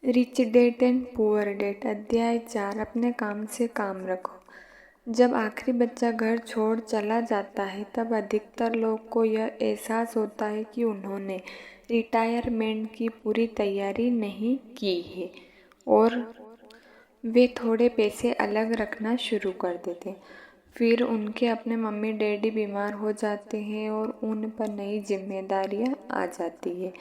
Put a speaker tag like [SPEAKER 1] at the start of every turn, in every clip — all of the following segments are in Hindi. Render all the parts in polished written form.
[SPEAKER 1] Rich dad and poor dad अध्याय 4 अपने काम से काम रखो। जब आखिरी बच्चा घर छोड़ चला जाता है तब अधिकतर लोग को यह एहसास होता है कि उन्होंने रिटायरमेंट की पूरी तैयारी नहीं की है और वे थोड़े पैसे अलग रखना शुरू कर देते हैं। फिर उनके अपने मम्मी डैडी बीमार हो जाते हैं और उन पर नई जिम्मेदारियां आ जाती है।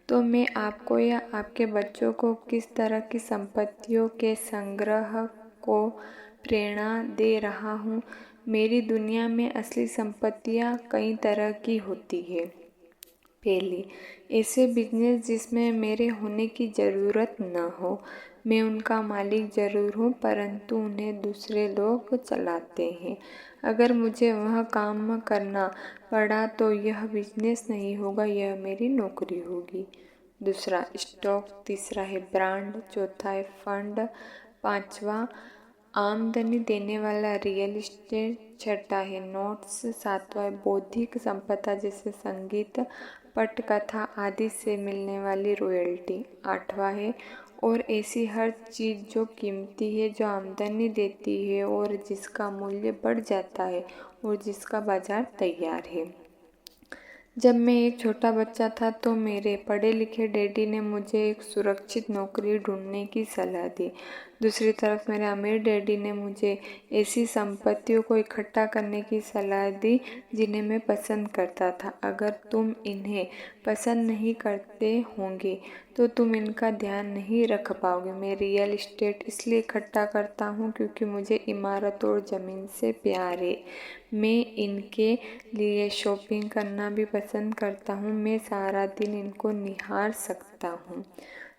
[SPEAKER 1] तो मैं आपको या आपके बच्चों को किस तरह की संपत्तियों के संग्रह को प्रेरणा दे रहा हूँ। मेरी दुनिया में असली संपत्तियाँ कई तरह की होती है। पहली, ऐसे बिजनेस जिसमें मेरे होने की ज़रूरत न हो। मैं उनका मालिक ज़रूर हूँ परंतु उन्हें दूसरे लोग चलाते हैं। अगर मुझे वह काम करना पड़ा तो यह बिजनेस नहीं होगा, यह मेरी नौकरी होगी। दूसरा, स्टॉक। तीसरा है ब्रांड। चौथा है फंड। पांचवा, आमदनी देने वाला रियल एस्टेट। छठा है नोट्स। सातवां है बौद्धिक संपदा जैसे संगीत, पटकथा आदि से मिलने वाली रॉयल्टी। आठवां है और ऐसी हर चीज़ जो कीमती है, जो आमदनी देती है और जिसका मूल्य बढ़ जाता है और जिसका बाजार तैयार है। जब मैं एक छोटा बच्चा था तो मेरे पढ़े लिखे डैडी ने मुझे एक सुरक्षित नौकरी ढूंढने की सलाह दी। दूसरी तरफ मेरे अमीर डैडी ने मुझे ऐसी संपत्तियों को इकट्ठा करने की सलाह दी जिन्हें मैं पसंद करता था। अगर तुम इन्हें पसंद नहीं करते होंगे तो तुम इनका ध्यान नहीं रख पाओगे। मैं रियल एस्टेट इसलिए इकट्ठा करता हूँ क्योंकि मुझे इमारत और ज़मीन से प्यार है। मैं इनके लिए शॉपिंग करना भी पसंद करता हूँ। मैं सारा दिन इनको निहार सकता हूँ।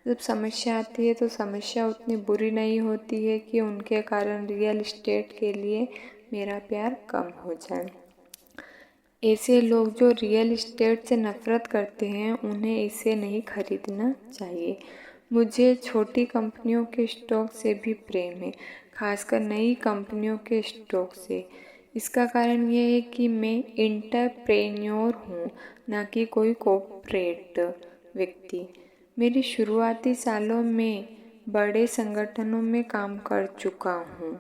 [SPEAKER 1] जब समस्या आती है तो समस्या उतनी बुरी नहीं होती है कि उनके कारण रियल एस्टेट के लिए मेरा प्यार कम हो जाए। ऐसे लोग जो रियल एस्टेट से नफरत करते हैं उन्हें इसे नहीं खरीदना चाहिए। मुझे छोटी कंपनियों के स्टॉक से भी प्रेम है, खासकर नई कंपनियों के स्टॉक से। इसका कारण यह है कि मैं एंटरप्रेन्योर हूँ, न कि कोई कॉर्पोरेट व्यक्ति। मेरी शुरुआती सालों में बड़े संगठनों में काम कर चुका हूँ।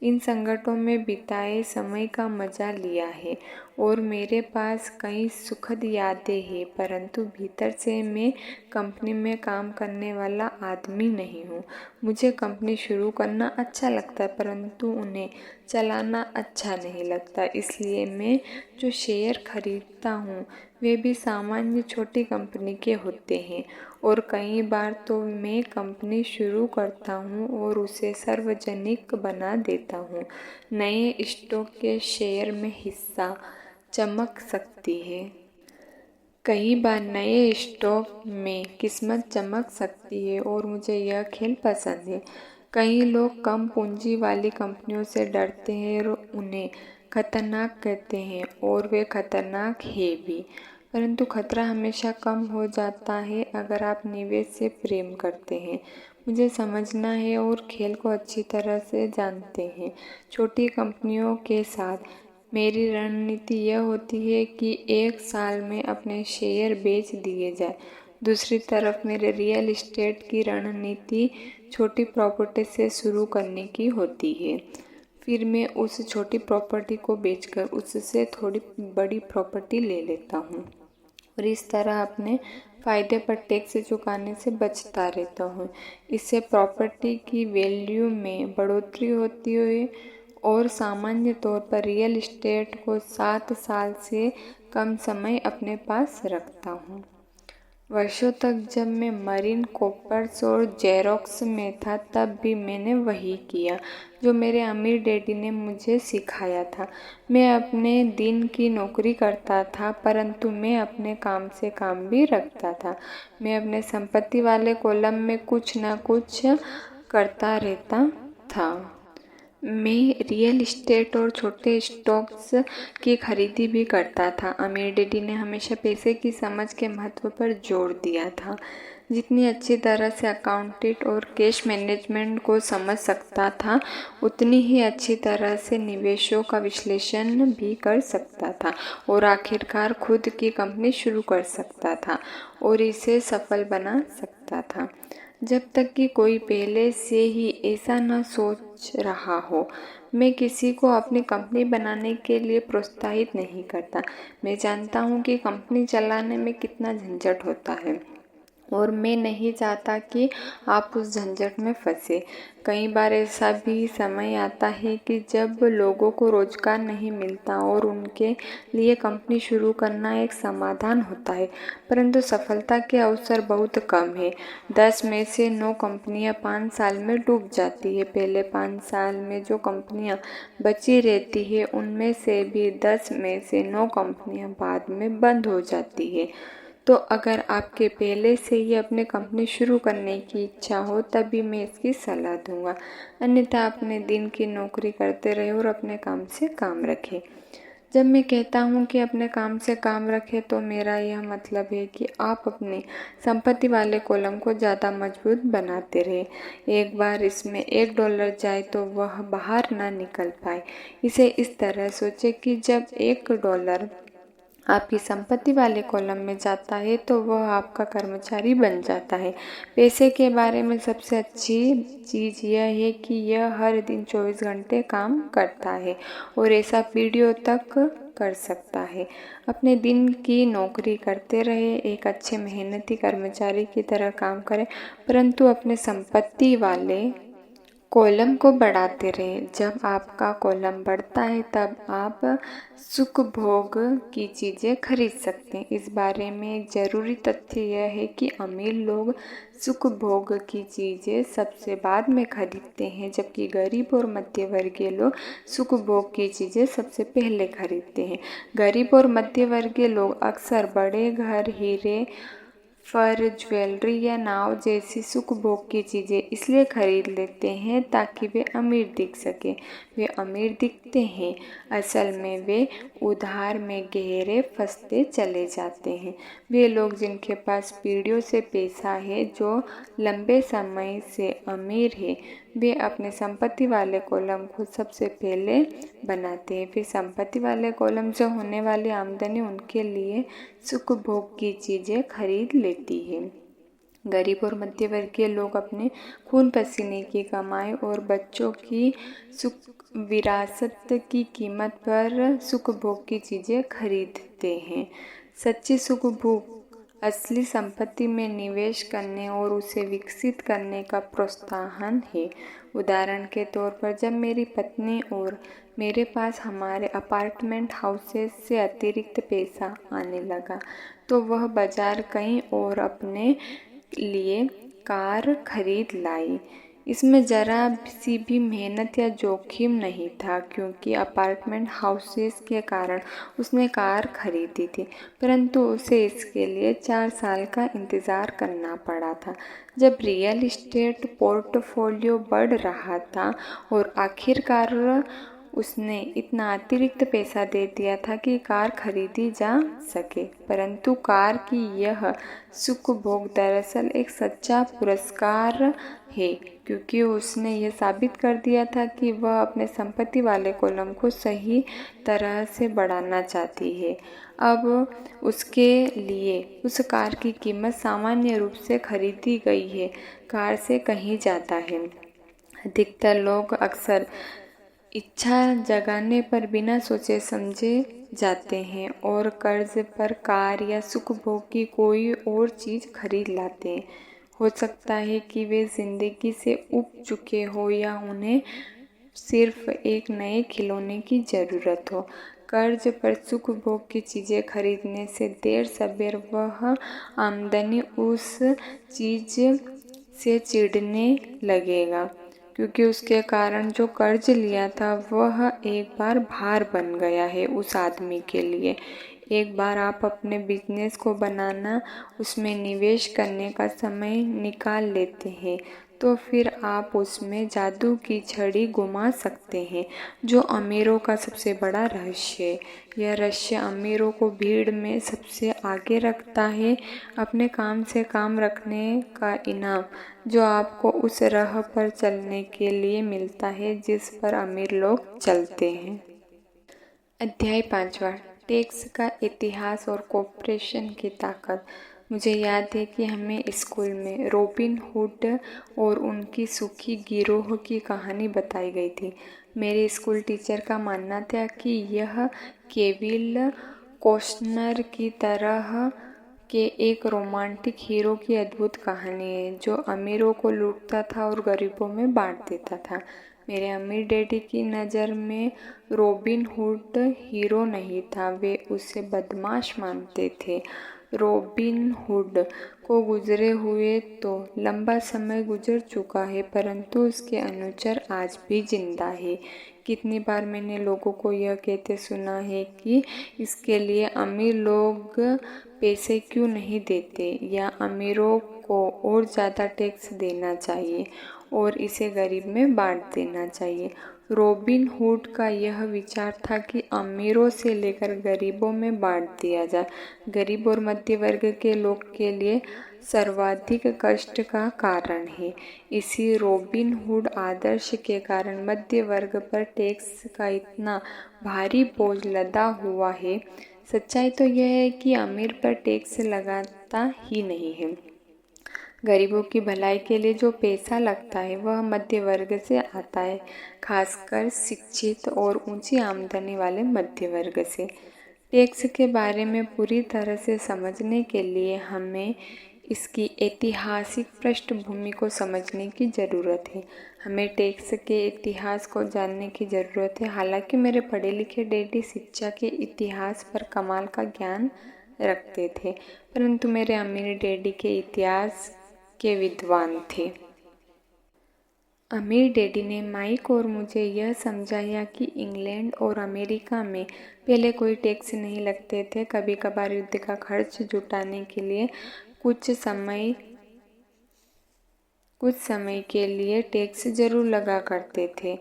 [SPEAKER 1] इन संगठनों में बिताए समय का मज़ा लिया है और मेरे पास कई सुखद यादें हैं, परंतु भीतर से मैं कंपनी में काम करने वाला आदमी नहीं हूँ। मुझे कंपनी शुरू करना अच्छा लगता है परंतु उन्हें चलाना अच्छा नहीं लगता। इसलिए मैं जो शेयर खरीदता हूँ वे भी सामान्य छोटी कंपनी के होते हैं और कई बार तो मैं कंपनी शुरू करता हूँ और उसे सार्वजनिक बना देता हूँ। नए स्टॉक के शेयर में हिस्सा चमक सकती है। कई बार नए स्टॉक में किस्मत चमक सकती है और मुझे यह खेल पसंद है। कई लोग कम पूंजी वाली कंपनियों से डरते हैं और उन्हें खतरनाक कहते हैं और वे खतरनाक है भी, परंतु खतरा हमेशा कम हो जाता है अगर आप निवेश से प्रेम करते हैं। मुझे समझना है और खेल को अच्छी तरह से जानते हैं। छोटी कंपनियों के साथ मेरी रणनीति यह होती है कि एक साल में अपने शेयर बेच दिए जाए। दूसरी तरफ मेरे रियल एस्टेट की रणनीति छोटी प्रॉपर्टी से शुरू करने की होती है। फिर मैं उस छोटी प्रॉपर्टी को बेचकर उससे थोड़ी बड़ी प्रॉपर्टी ले लेता हूँ और इस तरह अपने फ़ायदे पर टैक्स चुकाने से बचता रहता हूँ। इससे प्रॉपर्टी की वैल्यू में बढ़ोतरी होती है और सामान्य तौर पर रियल एस्टेट को 7 साल से कम समय अपने पास रखता हूँ। वर्षों तक जब मैं मरीन कॉर्प्स और जेरोक्स में था तब भी मैंने वही किया जो मेरे अमीर डैडी ने मुझे सिखाया था। मैं अपने दिन की नौकरी करता था परंतु मैं अपने काम से काम भी रखता था। मैं अपने संपत्ति वाले कॉलम में कुछ न कुछ करता रहता था। मैं रियल एस्टेट और छोटे स्टॉक्स की खरीदी भी करता था। अमीर डैडी ने हमेशा पैसे की समझ के महत्व पर जोर दिया था। जितनी अच्छी तरह से अकाउंटेंट और कैश मैनेजमेंट को समझ सकता था उतनी ही अच्छी तरह से निवेशों का विश्लेषण भी कर सकता था और आखिरकार खुद की कंपनी शुरू कर सकता था और इसे सफल बना सकता था। जब तक कि कोई पहले से ही ऐसा न सोच रहा हो। मैं किसी को अपनी कंपनी बनाने के लिए प्रोत्साहित नहीं करता। मैं जानता हूँ कि कंपनी चलाने में कितना झंझट होता है और मैं नहीं चाहता कि आप उस झंझट में फंसे। कई बार ऐसा भी समय आता है कि जब लोगों को रोजगार नहीं मिलता और उनके लिए कंपनी शुरू करना एक समाधान होता है, परंतु सफलता के अवसर बहुत कम है। 10 में से 9 कंपनियां 5 साल में डूब जाती है। पहले 5 साल में जो कंपनियां बची रहती है उनमें से भी 10 में से 9 कंपनियां बाद में बंद हो जाती है। तो अगर आपके पहले से ही अपनी कंपनी शुरू करने की इच्छा हो तभी मैं इसकी सलाह दूंगा, अन्यथा अपने दिन की नौकरी करते रहे और अपने काम से काम रखें। जब मैं कहता हूँ कि अपने काम से काम रखें तो मेरा यह मतलब है कि आप अपनी संपत्ति वाले कॉलम को ज़्यादा मजबूत बनाते रहें। एक बार इसमें $1 जाए तो वह बाहर ना निकल पाए। इसे इस तरह सोचें कि जब $1 आपकी संपत्ति वाले कॉलम में जाता है तो वह आपका कर्मचारी बन जाता है। पैसे के बारे में सबसे अच्छी चीज़ यह है कि यह हर दिन 24 घंटे काम करता है और ऐसा पीढ़ियों तक कर सकता है। अपने दिन की नौकरी करते रहे, एक अच्छे मेहनती कर्मचारी की तरह काम करें, परंतु अपने संपत्ति वाले कॉलम को बढ़ाते रहें। जब आपका कॉलम बढ़ता है तब आप सुख भोग की चीज़ें खरीद सकते हैं। इस बारे में एक ज़रूरी तथ्य यह है कि अमीर लोग सुख भोग की चीज़ें सबसे बाद में खरीदते हैं, जबकि गरीब और मध्य वर्गीय लोग सुख भोग की चीज़ें सबसे पहले खरीदते हैं। गरीब और मध्य वर्गीय लोग अक्सर बड़े घर, हीरे, फर, ज्वेलरी या नाव जैसी सुख भोग की चीज़ें इसलिए खरीद लेते हैं ताकि वे अमीर दिख सकें। वे अमीर दिखते हैं, असल में वे उधार में गहरे फंसते चले जाते हैं। वे लोग जिनके पास पीढ़ियों से पैसा है, जो लंबे समय से अमीर है, वे अपने संपत्ति वाले कॉलम को सबसे पहले बनाते हैं। फिर संपत्ति वाले कॉलम से होने वाली आमदनी उनके लिए सुख भोग की चीज़ें खरीद लेती है। गरीब और मध्य वर्गीय लोग अपने खून पसीने की कमाई और बच्चों की विरासत की कीमत पर सुख भोग की चीज़ें खरीदते हैं। सच्ची सुख भोग असली संपत्ति में निवेश करने और उसे विकसित करने का प्रोत्साहन है। उदाहरण के तौर पर जब मेरी पत्नी और मेरे पास हमारे अपार्टमेंट हाउसेस से अतिरिक्त पैसा आने लगा तो वह बाजार गई और अपने लिए कार खरीद लाई। इसमें जरा सी भी मेहनत या जोखिम नहीं था, क्योंकि अपार्टमेंट हाउसेस के कारण उसने कार खरीदी थी, परंतु उसे इसके लिए 4 साल का इंतज़ार करना पड़ा था। जब रियल एस्टेट पोर्टफोलियो बढ़ रहा था और आखिरकार उसने इतना अतिरिक्त पैसा दे दिया था कि कार खरीदी जा सके। परंतु कार की यह सुख भोग दरअसल एक सच्चा पुरस्कार है, क्योंकि उसने यह साबित कर दिया था कि वह अपने संपत्ति वाले कॉलम को सही तरह से बढ़ाना चाहती है। अब उसके लिए उस कार की कीमत सामान्य रूप से खरीदी गई है कार से कहीं ज़्यादा है। अधिकतर लोग अक्सर इच्छा जगाने पर बिना सोचे समझे जाते हैं और कर्ज पर कार या सुख भोग की कोई और चीज़ खरीद लाते हैं। हो सकता है कि वे ज़िंदगी से ऊब चुके हो या उन्हें सिर्फ एक नए खिलौने की ज़रूरत हो। कर्ज पर सुख भोग की चीज़ें खरीदने से देर सबेर वह आमदनी उस चीज़ से चिढ़ने लगेगा, क्योंकि उसके कारण जो कर्ज लिया था वह एक बार भार बन गया है उस आदमी के लिए। एक बार आप अपने बिजनेस को बनाना, उसमें निवेश करने का समय निकाल लेते हैं तो फिर आप उसमें जादू की छड़ी घुमा सकते हैं, जो अमीरों का सबसे बड़ा रहस्य है। यह रहस्य अमीरों को भीड़ में सबसे आगे रखता है। अपने काम से काम रखने का इनाम जो आपको उस राह पर चलने के लिए मिलता है जिस पर अमीर लोग चलते हैं। अध्याय 5वां, टैक्स का इतिहास और कॉर्पोरेशन की ताकत। मुझे याद है कि हमें स्कूल में रॉबिन हुड और उनकी सुखी गिरोह की कहानी बताई गई थी। मेरे स्कूल टीचर का मानना था कि यह केविल कॉस्टनर की तरह के एक रोमांटिक हीरो की अद्भुत कहानी है जो अमीरों को लूटता था और गरीबों में बांट देता था। मेरे अमीर डैडी की नज़र में रॉबिन हुड हीरो नहीं था, वे उसे बदमाश मानते थे। रॉबिन हुड को गुजरे हुए तो लंबा समय गुजर चुका है, परंतु उसके अनुचर आज भी जिंदा है। कितनी बार मैंने लोगों को यह कहते सुना है कि इसके लिए अमीर लोग पैसे क्यों नहीं देते, या अमीरों को और ज़्यादा टैक्स देना चाहिए और इसे गरीब में बांट देना चाहिए। रॉबिन हुड का यह विचार था कि अमीरों से लेकर गरीबों में बांट दिया जाए। गरीब और मध्य वर्ग के लोग के लिए सर्वाधिक कष्ट का कारण है। इसी रॉबिन हुड आदर्श के कारण मध्य वर्ग पर टैक्स का इतना भारी बोझ लदा हुआ है। सच्चाई तो यह है कि अमीर पर टैक्स लगाता ही नहीं है। गरीबों की भलाई के लिए जो पैसा लगता है वह मध्य वर्ग से आता है, खासकर शिक्षित और ऊंची आमदनी वाले मध्य वर्ग से। टैक्स के बारे में पूरी तरह से समझने के लिए हमें इसकी ऐतिहासिक पृष्ठभूमि को समझने की ज़रूरत है। हमें टैक्स के इतिहास को जानने की ज़रूरत है। हालांकि मेरे पढ़े लिखे डैडी शिक्षा के इतिहास पर कमाल का ज्ञान रखते थे, परंतु मेरे अमीर डैडी के इतिहास के विद्वान थे। अमीर डैडी ने माइक और मुझे यह समझाया कि इंग्लैंड और अमेरिका में पहले कोई टैक्स नहीं लगते थे। कभी कभार युद्ध का खर्च जुटाने के लिए कुछ समय के लिए टैक्स जरूर लगा करते थे।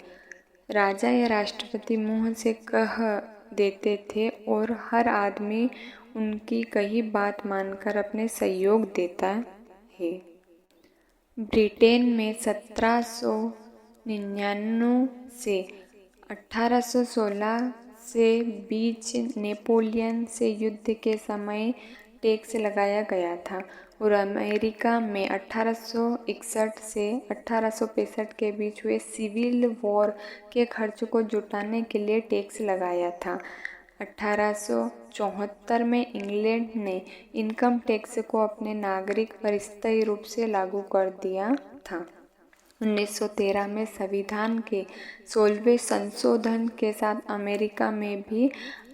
[SPEAKER 1] राजा या राष्ट्रपति मुंह से कह देते थे और हर आदमी उनकी कही बात मानकर अपने सहयोग देता है। ब्रिटेन में 1799 से 1816 से बीच नेपोलियन से युद्ध के समय टैक्स लगाया गया था, और अमेरिका में 1861 से 1865 के बीच हुए सिविल वॉर के खर्च को जुटाने के लिए टैक्स लगाया था। 1874 में इंग्लैंड ने इनकम टैक्स को अपने नागरिक पर स्थायी रूप से लागू कर दिया था। 1913 में संविधान के 16वें संशोधन के साथ अमेरिका में भी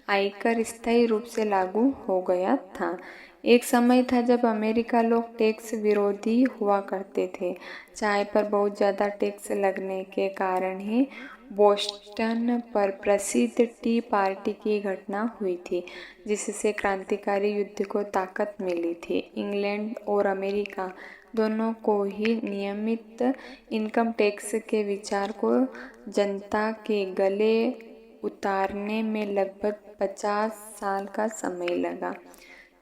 [SPEAKER 1] आयकर स्थायी रूप से लागू हो गया था। एक समय था जब अमेरिका लोग टैक्स विरोधी हुआ करते थे। चाय पर बहुत ज़्यादा टैक्स लगने के कारण ही बोस्टन पर प्रसिद्ध टी पार्टी की घटना हुई थी, जिससे क्रांतिकारी युद्ध को ताकत मिली थी। इंग्लैंड और अमेरिका दोनों को ही नियमित इनकम टैक्स के विचार को जनता के गले उतारने में लगभग 50 साल का समय लगा।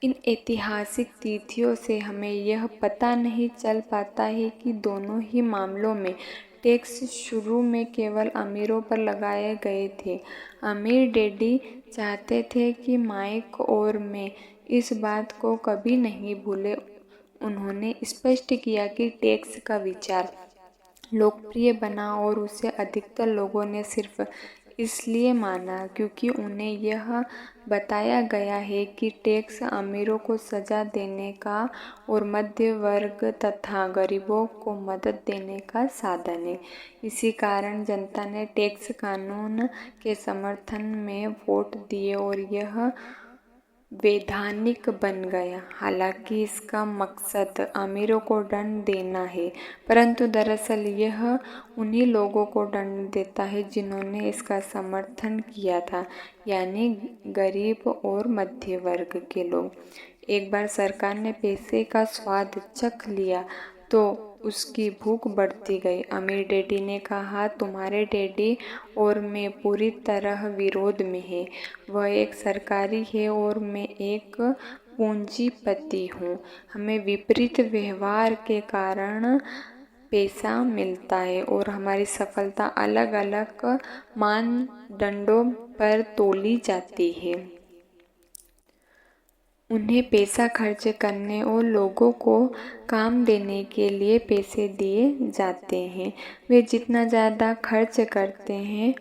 [SPEAKER 1] इन ऐतिहासिक तिथियों से हमें यह पता नहीं चल पाता है कि दोनों ही मामलों में टैक्स शुरू में केवल अमीरों पर लगाए गए थे। अमीर डैडी चाहते थे कि माइक और मैं इस बात को कभी नहीं भूले। उन्होंने स्पष्ट किया कि टैक्स का विचार लोकप्रिय बना और उसे अधिकतर लोगों ने सिर्फ इसलिए माना क्योंकि उन्हें यह बताया गया है कि टैक्स अमीरों को सजा देने का और मध्य वर्ग तथा गरीबों को मदद देने का साधन है। इसी कारण जनता ने टैक्स कानून के समर्थन में वोट दिए और यह वैधानिक बन गया। हालांकि इसका मकसद अमीरों को दंड देना है, परंतु दरअसल यह उन्हीं लोगों को दंड देता है जिन्होंने इसका समर्थन किया था, यानी गरीब और मध्य वर्ग के लोग। एक बार सरकार ने पैसे का स्वाद चख लिया तो उसकी भूख बढ़ती गई। अमीर डैडी ने कहा, तुम्हारे डैडी और मैं पूरी तरह विरोध में हैं। वह एक सरकारी है और मैं एक पूंजीपति हूँ। हमें विपरीत व्यवहार के कारण पैसा मिलता है और हमारी सफलता अलग अलग मानदंडों पर तोली जाती है। उन्हें पैसा खर्च करने और लोगों को काम देने के लिए पैसे दिए जाते हैं। वे जितना ज़्यादा खर्च करते हैं